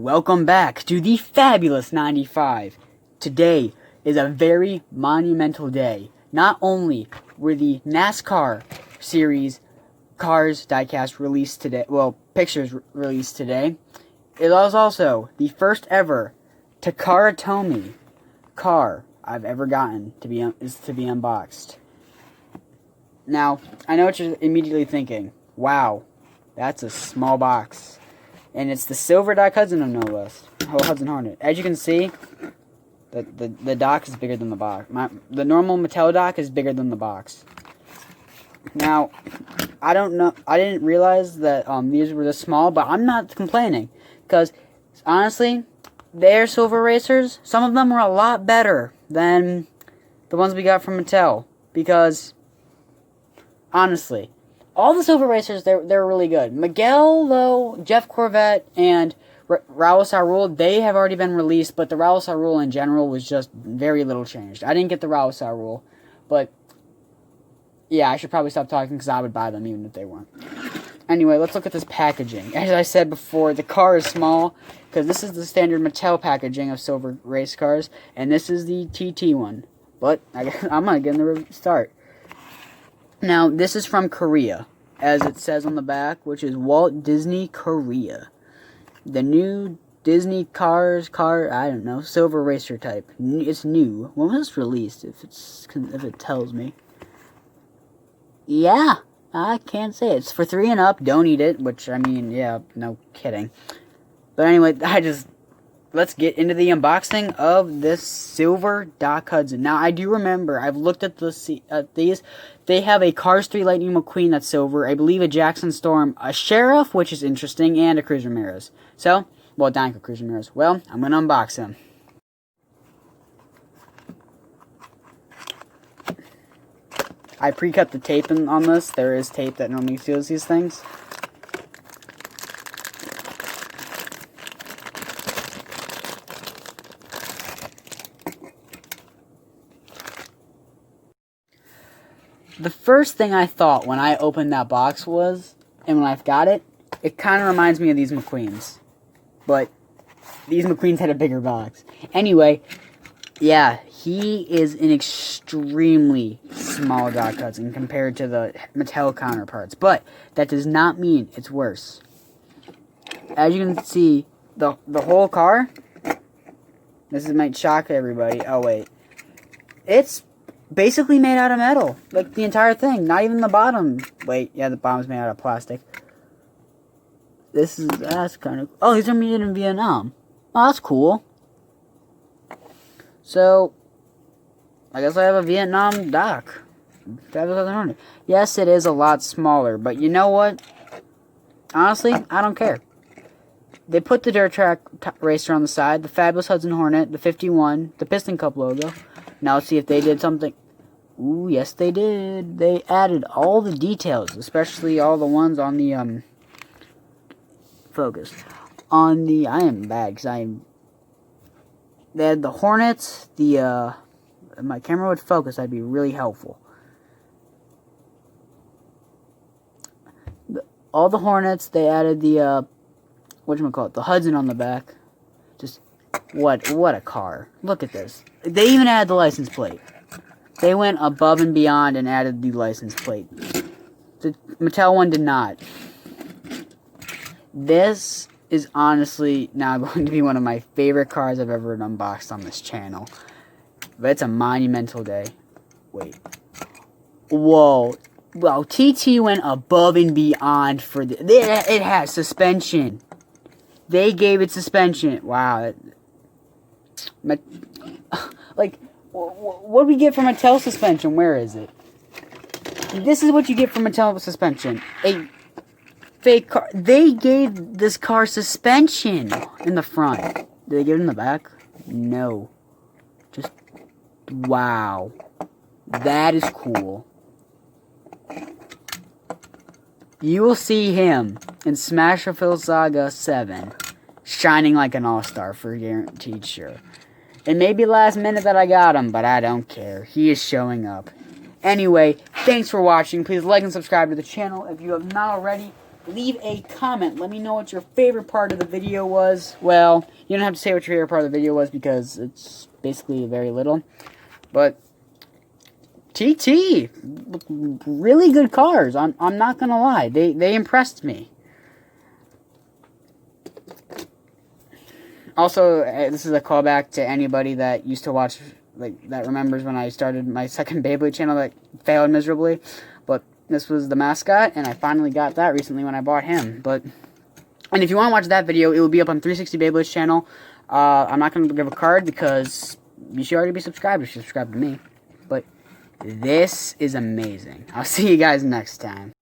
welcome back to the Fabulous 95. Today is a very monumental day. Not only were the NASCAR series cars diecast released today, pictures released today, it was also the first ever Takara Tomy car I've ever gotten to be unboxed. Now, I know what you're immediately thinking. Wow, that's a small box. And it's the silver dock Hudson of no less. Hudson Hornet. As you can see, the dock is bigger than the box. The normal Mattel dock is bigger than the box. Now, I don't know. I didn't realize that these were this small, but I'm not complaining. Because, honestly, their silver racers, some of them were a lot better than the ones we got from Mattel. Because, honestly, all the silver racers, they're really good. Miguel, though, Jeff Corvette, and Raul Sarul, they have already been released, but the Raul Sarul in general was just very little changed. I didn't get the Raul Sarul, but yeah, I should probably stop talking because I would buy them even if they weren't. Anyway, let's look at this packaging. As I said before, the car is small because this is the standard Mattel packaging of silver race cars, and this is the TT one. But I'm going to get in the start. Now, this is from Korea, as it says on the back, which is Walt Disney Korea. The new Disney cars, I don't know, silver racer type. It's new. When was this released, if it tells me? Yeah, I can't say it. It's for 3 and up, don't eat it, which, I mean, yeah, no kidding. But anyway, let's get into the unboxing of this silver Doc Hudson. Now, I do remember, I've looked at these. They have a Cars 3 Lightning McQueen that's silver, I believe a Jackson Storm, a Sheriff, which is interesting, and a Cruz Ramirez. So, well, Danko Cruz Ramirez. Well, I'm going to unbox him. I pre-cut the tape on this. There is tape that normally seals these things. The first thing I thought when I opened that box was, and when I got it, it kind of reminds me of these McQueens. But these McQueens had a bigger box. Anyway, yeah, he is an extremely small Doc Hudson compared to the Mattel counterparts. But that does not mean it's worse. As you can see, the whole car, might shock everybody. Oh, wait. It's basically made out of metal. Like, the entire thing. Not even the bottom. Wait, yeah, the bottom's made out of plastic. That's kind of... Oh, these are made in Vietnam. Oh, that's cool. So, I guess I have a Vietnam dock. Yes, it is a lot smaller, but you know what? Honestly, I don't care. They put the dirt track racer on the side, the Fabulous Hudson Hornet, the 51, the Piston Cup logo. Now let's see if they did something. Ooh, yes they did. They added all the details, especially all the ones on the, focus. On the, I am bad, because they had the Hornets, if my camera would focus, that'd be really helpful. All the Hornets, they added the, the Hudson on the back. Just, what a car. Look at this. They even added the license plate. They went above and beyond and added the license plate. The Mattel one did not. This is honestly now going to be one of my favorite cars I've ever unboxed on this channel. But it's a monumental day. Wait. Whoa. Wow, TT went above and beyond for it has suspension. They gave it suspension. Wow. Like, what do we get from Mattel suspension? Where is it? This is what you get from Mattel suspension. A fake car. They gave this car suspension in the front. Did they give it in the back? No. Just, wow. That is cool. You will see him in Smash Fill Saga 7, shining like an all-star for guaranteed sure. It may be last minute that I got him, but I don't care. He is showing up. Anyway, thanks for watching. Please like and subscribe to the channel if you have not already. leave a comment. Let me know what your favorite part of the video was. Well, you don't have to say what your favorite part of the video was because it's basically very little. But TT, really good cars. I'm not gonna lie. They impressed me. Also, this is a callback to anybody that used to watch, like, that remembers when I started my second Beyblade channel that failed miserably. But this was the mascot, and I finally got that recently when I bought him. And if you want to watch that video, it will be up on 360 Beyblade's channel. I'm not going to give a card because you should already be subscribed if you subscribe to me. But this is amazing. I'll see you guys next time.